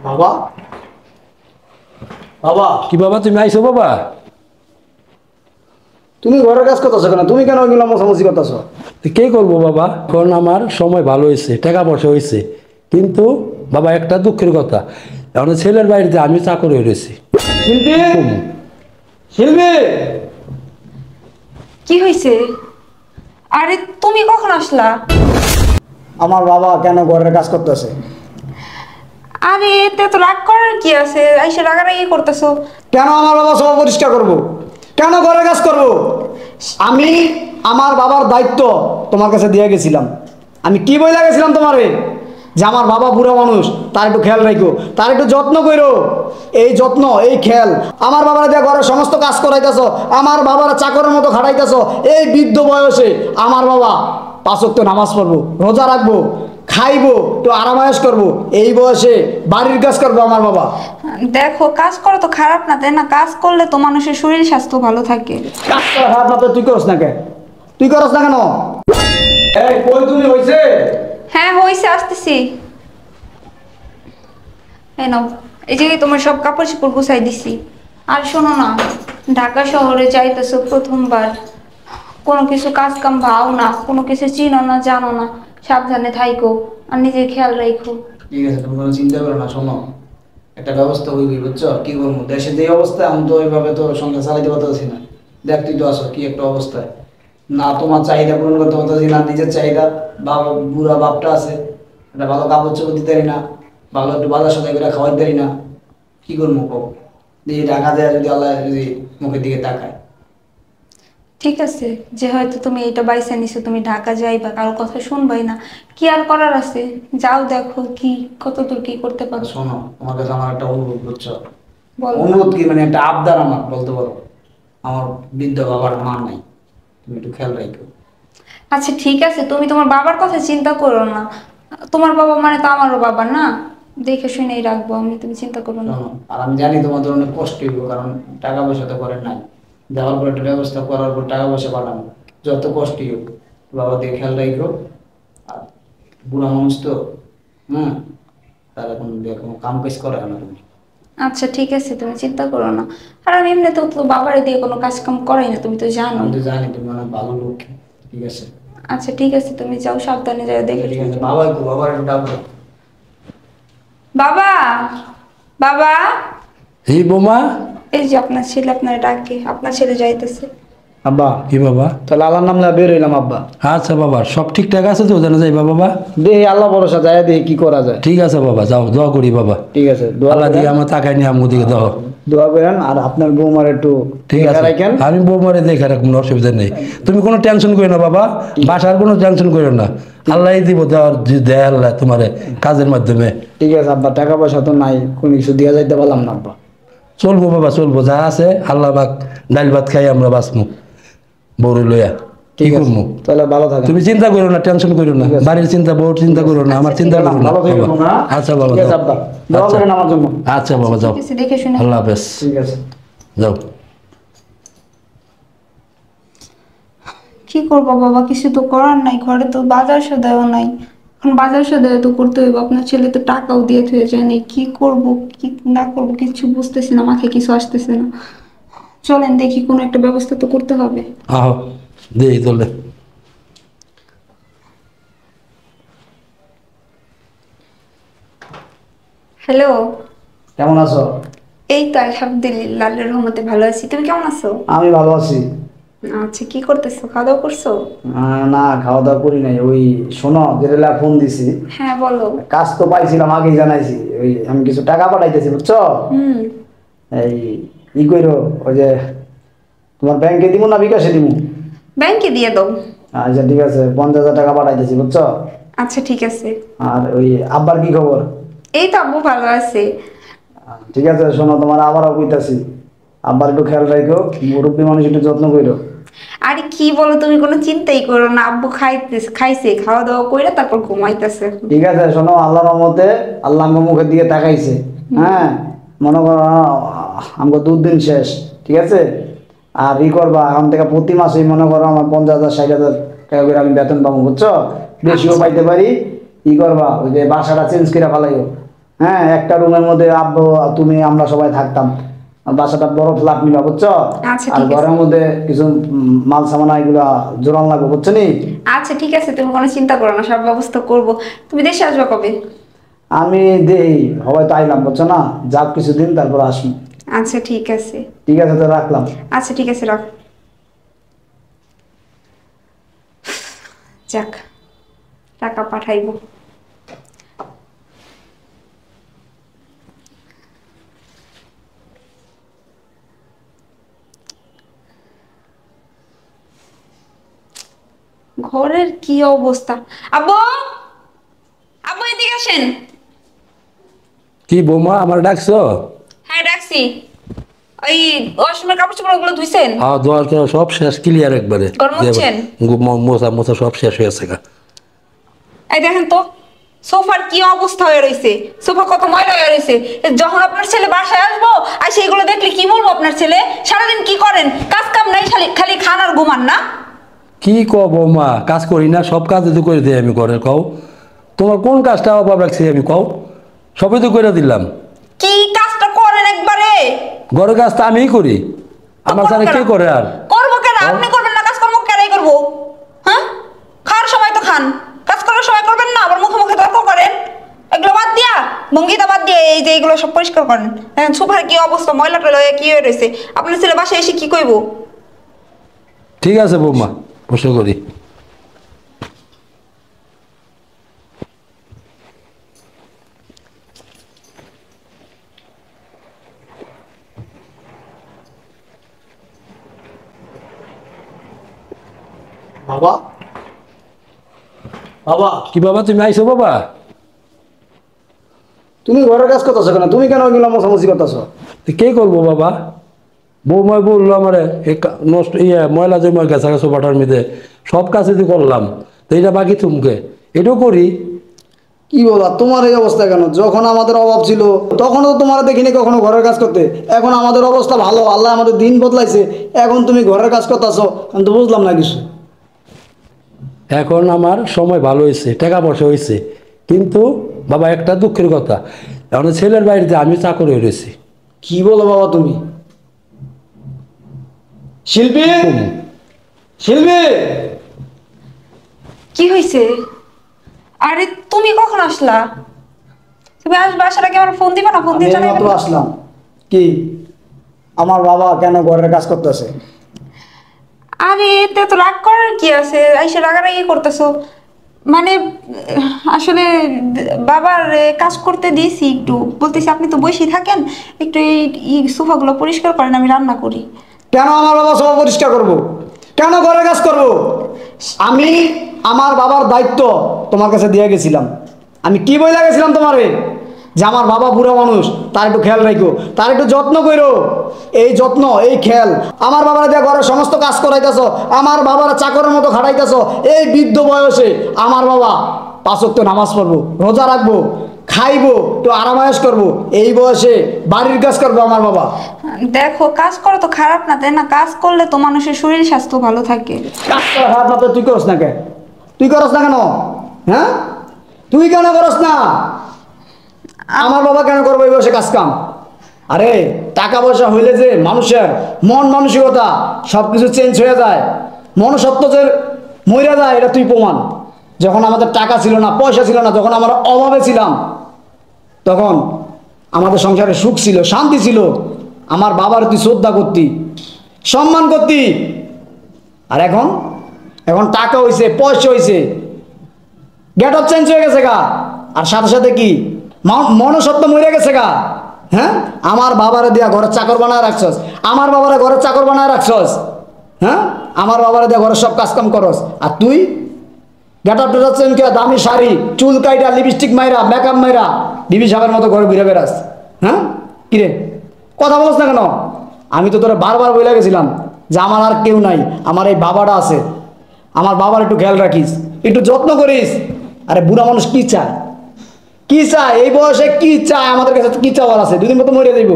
বাবা বাবা কি বাবা তুমি আইছো বাবা? তুমি ঘরের কাজ করতেছো কেন? তুমি কেন ওইগুলো মোছামুছি করতেছো? কে করবো বাবা, কারণ আমার সময় ভালো হয়েছে, টাকা পয়সা হয়েছে, কিন্তু বাবা একটা দুঃখের কথা, এখন ছেলের বাড়িতে আমি চাকর হয়ে রয়েছি। শিল্পী, শিল্পী, কি হয়েছে? আরে তুমি কখন আসলা? আমার বাবা কেন ঘরের কাজ করতেছে? আরে এতে তো রাগ করার কি আছে? আইসে রাগারাগি করতেছো। কেন আমার বাবা সব পরিষ্কার করবো? কেন ঘরের কাজ করবো? আমি আমার বাবার দায়িত্ব তোমার কাছে দিয়ে গেছিলাম। আমি কি বই গেছিলাম তোমারে যে আমার বাবা বুড়া মানুষ, তার একটু খেয়াল রাখো, তার একটু যত্ন করো। এই যত্ন, এই খেয়াল আমার বাবারা দিয়ে ঘরের সমস্ত কাজ করাইতেছ, আমার বাবারা চাকরের মতো খাটাইতেছ। এই বৃদ্ধ বয়সে আমার বাবা 5 ওয়াক্ত নামাজ পড়বো, রোজা রাখবো, খাইবো, তো আরামায়েশ করবো। এই বয়সে বাড়ির কাজ করবো আমার বাবা। দেখো, কাজ করা তো খারাপ না, তাই না? কাজ করলে তো মানুষের শরীর স্বাস্থ্য ভালো থাকে। কাজ করা খারাপ না তো তুই করস না কেন? তুই করস না কেন? এই কই তুমি হইছে? হ্যাঁ হয়েছে, আসতেছি। এই নাও, এই জায়গায় তোমার সব কাপড় চোপড় গুছাই দিছি। আর শোনো না, ঢাকা শহরে যাইতেছো প্রথমবার, কোনো কিছু কাজ কাম ভাও না, কোনো কিছু চিনো না, জানো না, সাবধানে থাইকো আর নিজের খেয়াল রাখো। ঠিক আছে, তুমি কোনো চিন্তা করো না। শোনো, একটা ব্যবস্থা হইবি, বুঝছো? কি করবো, দেশে যে অবস্থা, আমি তো ওইভাবে তো সংসার চালাইতে পারতেছি না। দেখ তুই তো আসো কি একটা অবস্থায়, না তোমার চাহিদা পূরণ করতে পারতেছি না, নিজের চাহিদা। বাবা বুড়া বাপটা আছে, একটা ভালো কাপড় চোপড় দিতে পারি না, ভালো একটু বাজার সদাই করে খাওয়াইতে পারি না। কি করবো কো? দিয়ে টাকা দেয় যদি আল্লাহ যদি মুখের দিকে তাকায়। ঠিক আছে, যে হয়তো তুমি এইটা বাইসা নিছো, তুমি ঢাকা যাইবা, কারোর কথা শুনবাই না, কি আর করার আছে? যাও, দেখো কি কতদূর কি করতে আর পারো। শোনো, তোমার কাছে আমার একটা অনুরোধ, বুঝছো? বলো। অনুরোধ কি, মানে একটা আবদার আমার বলতে পারো। আমার বৃদ্ধ বাবার মা নাই, তুমি একটু খেয়াল রাখো। আচ্ছা ঠিক আছে, তুমি তোমার বাবার কথা চিন্তা করো না। তোমার বাবা মানে তো আমারও বাবা না, দেখে শুনেই রাখবো আমি, তুমি চিন্তা করো না। শোনো, আর আমি জানি তোমাদের অনেক কষ্ট হইব, কারণ টাকা পয়সা তো করে নাই, যাওয়ার পর একটা ব্যবস্থা করার পর টাকা পয়সা পাঠানো, যত কষ্টই হোক বাবা দিয়ে খেয়াল রাখো। আর বুড়া মানুষ তো, তারা কোনো কাম কাজ করে না তুমি। আচ্ছা ঠিক আছে, তুমি চিন্তা করো না। আর আমি এমনিতেও তো বাবারে দিয়ে কোনো কাজ কাম করাই না, তুমি তো জানো। আমি তো জানি তুমি অনেক ভালো লোক। ঠিক আছে, আচ্ছা ঠিক আছে, তুমি যাও, সাবধানে যাও, দেখে ঠিক আছে। শুনে। বাবার একটু ডাকো। বাবা, বাবা, এই বোমা, এই যে আপনার ছেলে আপনার ডাকে, আপনার ছেলে যাইতেছে। আব্বা, কি বাবা? তাহলে আল্লাহর নাম বের হইলাম আব্বা। আচ্ছা বাবা, সব ঠিকঠাক আছে তো? জানা যাইবা বাবা? দেখি আল্লাহ ভরসা, যায় দেখি কি করা যায়। ঠিক আছে বাবা, যাও, দোয়া করি বাবা। ঠিক আছে, দোয়া আল্লাহ দিকে করেন। আমার তাকাই নিয়ে আমার দিকে দাও। দোয়া করেন, আর আপনার বৌমার একটু ঠিক আছে, রাখেন। আমি বৌমারে দেখে রাখ, কোনো অসুবিধা নেই। তুমি কোনো টেনশন করো না বাবা, বাসার কোনো টেনশন করো না। আল্লাহ দিব, দেওয়ার দেয় আল্লাহ তোমার কাজের মাধ্যমে। ঠিক আছে আব্বা, টাকা পয়সা তো নাই, কোনো কিছু দিয়া যাইতে পারলাম না আব্বা। চলবো বাবা, চলবো, যা আছে আল্লাহ পাক, ডাল ভাত খাই আমরা বাঁচমু বউরে লইয়া। কি ঠিক আছে, করবো? তাহলে ভালো থাকেন। তুমি চিন্তা করো না, টেনশন করো না, ঠিক আছে। বাড়ির চিন্তা, বউর চিন্তা করো না, আমার চিন্তা করো না ভালো থাকেন বাবা। তোমরা। আচ্ছা বাবা, ঠিক আছে যাও। আব্বা, দোয়া আচ্ছা। করেন আমার জন্য। আচ্ছা বাবা, যাও, ঠিক আছে, দেখে শুনে। আল্লাহ হাফেজ, ঠিক আছে। যাও। কি করবো বাবা, কিছু তো করার নাই, ঘরে তো বাজার সদাইও নাই। এখন বাজার সদাই তো করতে হইব, আপনার ছেলে তো টাকাও দিয়ে থুয়ে যায়নি। কি করব কি না করব কিছু বুঝতেছি না, মাথায় কিছু আসতেছে না। চলেন দেখি, কোনো একটা ব্যবস্থা তো করতে হবে। আহ, দেই তোলে। হ্যালো। কেমন আছো? এই তো আলহামদুলিল্লাহ, আল্লাহর রহমতে ভালো আছি। তুমি কেমন আছো? আমি ভালো আছি। আচ্ছা, কি করতেছো? খাওয়া দাওয়া করছো? না, খাওয়া দাওয়া করি নাই। ওই শোনো, যেটা ফোন দিছি, হ্যাঁ বলো। কাজ তো পাইছিলাম, আগেই জানাইছি। ওই আমি কিছু টাকা পাঠাইতেছি, বুঝছো? হুম। এই ই কইরো, ওই যে তোমার ব্যাংকে দিব না বিকাশে দিব? ব্যাংকে দিয়ে দাও। আচ্ছা ঠিক আছে, 50,000 টাকা পাঠাইতেছি, বুঝছো? আচ্ছা ঠিক আছে। আর ওই আব্বার কি খবর? এই তো আব্বু ভালো আছে। ঠিক আছে, শোনো, তোমার আবারও কইতাছি, আব্বার একটু খেয়াল রাখো, মুরব্বী মানুষ একটু যত্ন করো। আরে কি বলো, তুমি কোনো চিন্তাই করো না, আব্বু খাইছে, খাওয়া দাওয়া কইরা তারপর ঘুমাইতেছে। ঠিক আছে, শোনো, আল্লাহর রহমতে আল্লাহ আমার মুখের দিকে তাকাইছে। হ্যাঁ, মনে করো আমাকে দুদিন শেষ। ঠিক আছে, আর ই করবা, এখন থেকে প্রতি মাসেই মনে করো আমার 50,000 60,000 টাকা করে আমি বেতন পাবো, বুঝছো? বেশিও পাইতে পারি। ই করবা, ওই যে বাসাটা চেঞ্জ করে ফেলাইও, হ্যাঁ, একটা রুমের মধ্যে আব্বু তুমি আমরা সবাই থাকতাম। আর বাসাটা বড় ফ্ল্যাট নিবা, বুঝছো? আচ্ছা, আর ঠিক আছে। ঘরের মধ্যে কিছু মাল সামানা এগুলা জোরান লাগবে, বুঝছো নি? আচ্ছা ঠিক আছে, তুমি কোনো চিন্তা করো না, সব ব্যবস্থা করব। তুমি দেশে আসবে কবে? আমি দেই হয়তো আইলাম, বুঝছো না? যাক কিছুদিন তারপর আসুন। আচ্ছা ঠিক আছে। ঠিক আছে, তো রাখলাম। আচ্ছা ঠিক আছে, রাখ। যাক, টাকা পাঠাইবো। ঘরের কি অবস্থা! আব্বু, আব্বু এদিকে আসেন। কি বৌমা, আমার ডাকছো? হ্যাঁ ডাকছি। ওই ওয়াশরুমের কাপড় চোপড় গুলো ধুইছেন? হ্যাঁ, দোয়ার কেন সব শেষ, ক্লিয়ার একবারে। গরম হচ্ছেন? মোছা মোছা সব শেষ হয়ে গেছে গা। এই দেখেন তো, সোফার কি অবস্থা হয়ে রয়েছে, সোফা কত ময়লা হয়ে রয়েছে। যখন আপনার ছেলে বাসায় আসবো আর সেইগুলো দেখলে কি বলবো? আপনার ছেলে সারাদিন কি করেন? কাজ কাম নাই, খালি খালি খান আর ঘুমান না? কি কও বৌমা, কাজ করি না? সব কাজ তো করে দিই আমি, ঘরে কও। তোমার কোন কাজটা অভাব রাখছি আমি, কও? সবই তো করে দিলাম। কি কাজটা করেন একবারে? ঘরের কাজ তো আমিই করি, আমার ছাড়া কে করে আর? করবো কেন? আপনি করবেন না কাজ, কর্ম কেনাই করবো? হ্যাঁ, খাওয়ার সময় তো খান, কাজ করার সময় করবেন না? আবার মুখে মুখে তর্ক করেন। এগুলো বাদ দিয়া, ভঙ্গিটা বাদ দিয়ে এই যে এগুলো সব পরিষ্কার করেন। দেখেন সোফার কি অবস্থা, ময়লা টয়লা হয়ে কি হয়ে রয়েছে। আপনার ছেলে বাসায় এসে কি কইবো? ঠিক আছে বৌমা, বসে করি। বাবা, বাবা, কি বাবা, তুমি আইছো বাবা? তুমি ঘরের কাজ করতেছো কেন? তুমি কেন ওইগুলো মোছামুছি করতেছো? তো কে করবো বাবা? বৌমা বললো আমারে নষ্ট ময়লা জমা গেছে সোফাটার মধ্যে, সব কাজ যদি করলাম, তো এটা বাকি তুমকে এটাও করি। কি বলা, তোমার এই অবস্থা কেন? যখন আমাদের অভাব ছিল তখনও তো তোমার দেখিনি কখনো ঘরের কাজ করতে। এখন আমাদের অবস্থা ভালো, আল্লাহ আমাদের দিন বদলাইছে, এখন তুমি ঘরের কাজ করতেছো। আমি তো বুঝলাম না কিছু। এখন আমার সময় ভালো হয়েছে, টাকা পয়সা হয়েছে, কিন্তু বাবা একটা দুঃখের কথা, এখন ছেলের বাড়িতে আমি চাকর হয়ে রয়েছি। কি বলো বাবা তুমি? শিল্পী, শিল্পী, কি হয়েছে? আরে তুমি কখন আসলা? তুমি আসবে, আসার আগে আমার ফোন দিবা না? ফোন আমি দিয়ে জানাই এইমাত্র আসলাম। কি আমার বাবা কেন ঘরের কাজ করতেছে? আরে এতে তো রাগ করার কি আছে? আইসে রাগারাগি করতেছো মানে? আসলে বাবার কাজ করতে দিয়েছি, একটু বলতেছি আপনি তো বসেই থাকেন, একটু এই সোফাগুলো পরিষ্কার করেন, আমি রান্না করি। কেন আমার বাবা সব পরিষ্কার করব? কেন ঘরের কাজ করব? আমি আমার বাবার দায়িত্ব তোমার কাছে দিয়ে গেছিলাম। আমি কি বইলা গেছিলাম তোমারে? যে আমার বাবা বুড়া মানুষ, তার একটু খেয়াল রাখো, তার একটু যত্ন করো। এই যত্ন, এই খেয়াল আমার বাবারা দিয়ে ঘরের সমস্ত কাজ করাইতেছ, আমার বাবারা চাকরের মতো খাটাইতেছ। এই বৃদ্ধ বয়সে আমার বাবা 5 ওয়াক্ত নামাজ পড়বো, রোজা রাখবো, খাইবো, তো আরামায়েশ করবো। এই বয়সে বাড়ির কাজ করবো আমার বাবা। দেখো, কাজ করা তো খারাপ না, তাই না? কাজ করলে তো মানুষের শরীর স্বাস্থ্য ভালো থাকে। কাজ করা খারাপ না তো তুই করস না কেন? তুই করস না কেন? হ্যাঁ, তুই কেন করস না? আমার বাবা কেন করবো এই বয়সে কাজ কাম? আরে টাকা পয়সা হইলে যে মানুষের মন মানসিকতা সব কিছু চেঞ্জ হয়ে যায়, মনসত্ব যে মরে যায়, এটা তুই প্রমাণ। যখন আমাদের টাকা ছিল না, পয়সা ছিল না, যখন আমরা অভাবে ছিলাম, তখন আমাদের সংসারে সুখ ছিল, শান্তি ছিল। আমার বাবার তুই শ্রদ্ধা করতি, সম্মান করতি। আর এখন, এখন টাকা হইছে, পয়সা হইছে, গেট আপ চেঞ্জ হয়ে গেছে গা। আর সাথে সাথে কি মনসত্ব মরে গেছে গা। হ্যাঁ, আমার বাবারে দিয়া ঘরের চাকর বানায় রাখছস, আমার বাবারে ঘরের চাকর বানায় রাখছস। হ্যাঁ, আমার বাবারে দিয়া ঘরের সব কাজ কাম করস। আর তুই গেট আপ টেট চেঞ্জ করে দামি শাড়ি, চুল কাইটা, লিপস্টিক মাইরা, মেকআপ মাইরা বিবি সাহেবের মতো ঘরে ঘুরে বেড়াস। হ্যাঁ, কিরে কথা বলছ না কেন? আমি তো তোরা বারবার বলে গেছিলাম যে আমার আর কেউ নাই, আমার এই বাবাটা আছে। আমার বাবার একটু খেয়াল রাখিস, একটু যত্ন করিস। আরে বুড়া মানুষ কি চায়? কি চায় এই বয়সে? কি চায় আমাদের কাছে? কি চাওয়ার আছে? দুদিন মতো মরে যাইব।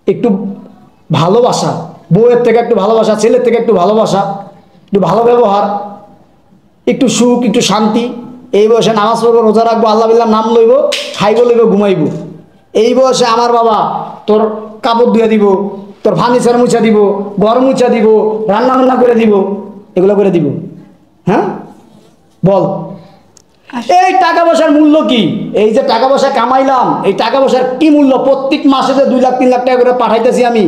একটু ভালোবাসা, বউয়ের থেকে একটু ভালোবাসা, ছেলের থেকে একটু ভালোবাসা, একটু ভালো ব্যবহার, একটু সুখ, একটু শান্তি। এই বয়সে নামাজ পড়বো, রোজা রাখবো, আল্লাহ বিল্লাহ নাম লইব, খাইব লইব, ঘুমাইব। এই বয়সে আমার বাবা তোর কাপড় ধুয়ে দিব, তোর ফার্নিচার মুছা দিব, ঘর মুছা দিব, রান্না বান্না করে দিব, এগুলো করে দিব? হ্যাঁ বল। এই টাকা পয়সার মূল্য কি? এই যে টাকা পয়সা কামাইলাম, এই টাকা পয়সার কি মূল্য? প্রত্যেক মাসে যে 2 লাখ 3 লাখ টাকা করে পাঠাইতেছি আমি,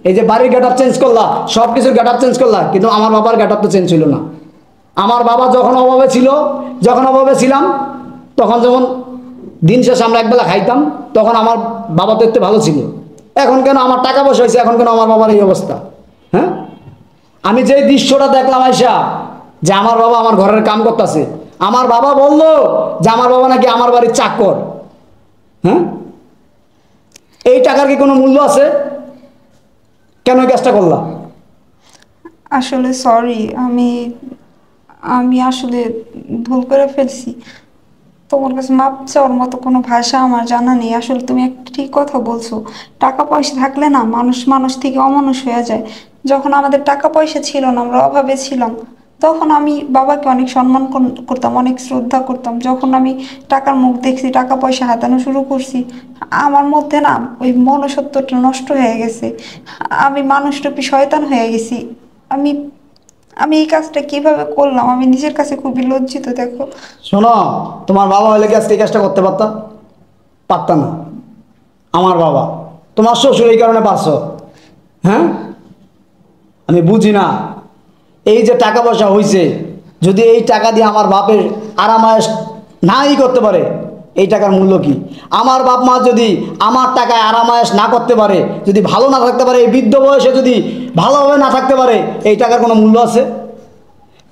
এই যে বাড়ির গেট আপ চেঞ্জ করলাম, সব কিছুর গেট আপ চেঞ্জ করলাম, কিন্তু আমার বাবার গেট আপ তো চেঞ্জ ছিল না। আমার বাবা যখন অভাবে ছিল, যখন অভাবে ছিলাম, তখন যখন দিন শেষে আমরা একবেলা খাইতাম, তখন আমার বাবা তো একটু ভালো ছিল। এখন কেন আমার টাকা পয়সা হয়েছে, এখন কেন আমার বাবার এই অবস্থা? হ্যাঁ, আমি যে দৃশ্যটা দেখলাম আয়সা, যে আমার বাবা আমার ঘরের কাম করতেছে, আমার বাবা বললো যে আমার বাবা নাকি আমার বাড়ির চাকর। হ্যাঁ, এই টাকার কি কোনো মূল্য আছে? কেন এই কাজটা করলাম? আসলে সরি, আমি আমি আসলে ভুল করে ফেলছি। তোমার কাছে মাপ চাওয়ার মতো কোনো ভাষা আমার জানা নেই। আসলে তুমি একটা ঠিক কথা বলছো, টাকা পয়সা থাকলে না মানুষ মানুষ থেকে অমানুষ হয়ে যায়। যখন আমাদের টাকা পয়সা ছিল না, আমরা অভাবে ছিলাম, তখন আমি বাবাকে অনেক সম্মান করতাম, অনেক শ্রদ্ধা করতাম। যখন আমি টাকার মুখ দেখছি, টাকা পয়সা হাতানো শুরু করছি, আমার মধ্যে না ওই মনুষ্যত্বটা নষ্ট হয়ে গেছে। আমি মানুষরূপী শয়তান হয়ে গেছি। আমি আমি এই কাজটা কিভাবে করলাম, আমি নিজের কাছে খুবই লজ্জিত। দেখো শোনো, তোমার বাবা হলে কি আজকে এই কাজটা করতে পারতাম? পারতাম না। আমার বাবা, তোমার শ্বশুর এই কারণে পারছো। হ্যাঁ, আমি বুঝি না, এই যে টাকা পয়সা হয়েছে, যদি এই টাকা দিয়ে আমার বাপের আরামায়েশ নাই করতে পারে, এই টাকার মূল্য কি? আমার বাপ মা যদি আমার টাকায় আরামায়েশ না করতে পারে, যদি ভালো না থাকতে পারে, এই বৃদ্ধ বয়সে যদি ভালোভাবে না থাকতে পারে, এই টাকার কোনো মূল্য আছে?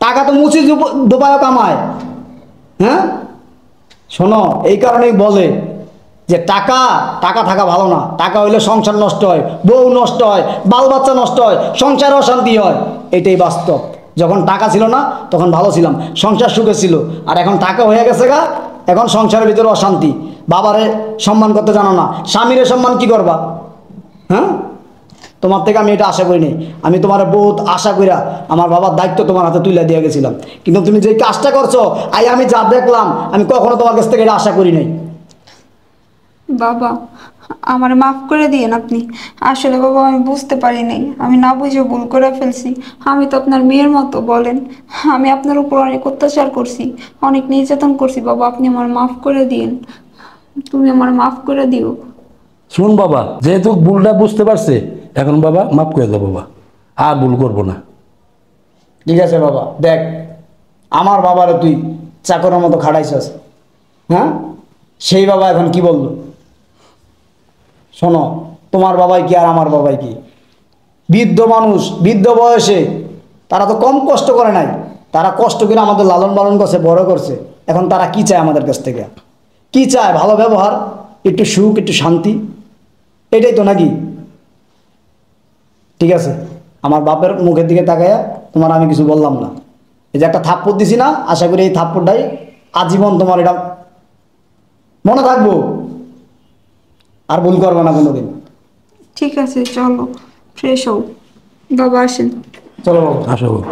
টাকা তো মুচি দোপায়ও কামায়। হ্যাঁ, শোনো, এই কারণেই বলে যে টাকা টাকা থাকা ভালো না। টাকা হইলে সংসার নষ্ট হয়, বউ নষ্ট হয়, বাল বাচ্চা নষ্ট হয়, সংসারে অশান্তি হয়। এটাই বাস্তব। যখন টাকা ছিল না তখন ভালো ছিলাম, সংসার সুখে ছিল। আর এখন টাকা হয়ে গেছে গা, এখন সংসারের ভিতরে অশান্তি। বাবারে সম্মান করতে জানো না, স্বামীরে সম্মান কি করবা? হ্যাঁ, তোমার থেকে আমি এটা আশা করি নাই। আমি তোমার বহুত আশা কইরা আমার বাবার দায়িত্ব তোমার হাতে তুলে দিয়ে গেছিলাম, কিন্তু তুমি যে কাজটা করছো, আমি যা দেখলাম, আমি কখনো তোমার কাছ থেকে এটা আশা করি নাই। বাবা, আমার মাফ করে দিয়েন আপনি। আসলে বাবা, আমি বুঝতে পারি নাই, আমি না বুঝে ভুল করে ফেলছি। আমি তো আপনার মেয়ের মতো, বলেন। আমি আপনার উপর অনেক অত্যাচার করছি, অনেক নির্যাতন করছি। বাবা, আপনি আমার মাফ করে দিয়েন, তুমি আমার মাফ করে দিও। শুন বাবা, যেহেতু ভুলটা বুঝতে পারছে, এখন বাবা মাফ করে দাও বাবা, আর ভুল করবো না। ঠিক আছে বাবা, দেখ, আমার বাবারে তুই চাকরের মতো খাটাইছস। হ্যাঁ, সেই বাবা এখন কি বললো? শোনো, তোমার বাবাই কি আর আমার বাবাই কি? বৃদ্ধ মানুষ, বৃদ্ধ বয়সে তারা তো কম কষ্ট করে নাই, তারা কষ্ট করে আমাদের লালন পালন করছে, বড় করছে। এখন তারা কি চায় আমাদের কাছ থেকে? কি চায়? ভালো ব্যবহার, একটু সুখ, একটু শান্তি, এটাই তো নাকি? ঠিক আছে, আমার বাপের মুখের দিকে তাকাইয়া তোমার আমি কিছু বললাম না। এই যে একটা থাপ্পড় দিছি না, আশা করি এই থাপ্পড়টাই আজীবন তোমার এটা মনে থাকবো, আর ভুল করবে না কোনোদিন। ঠিক আছে, চলো ফ্রেশ হও। বাবা আসেন। চলো বাবু। আসো বাবা।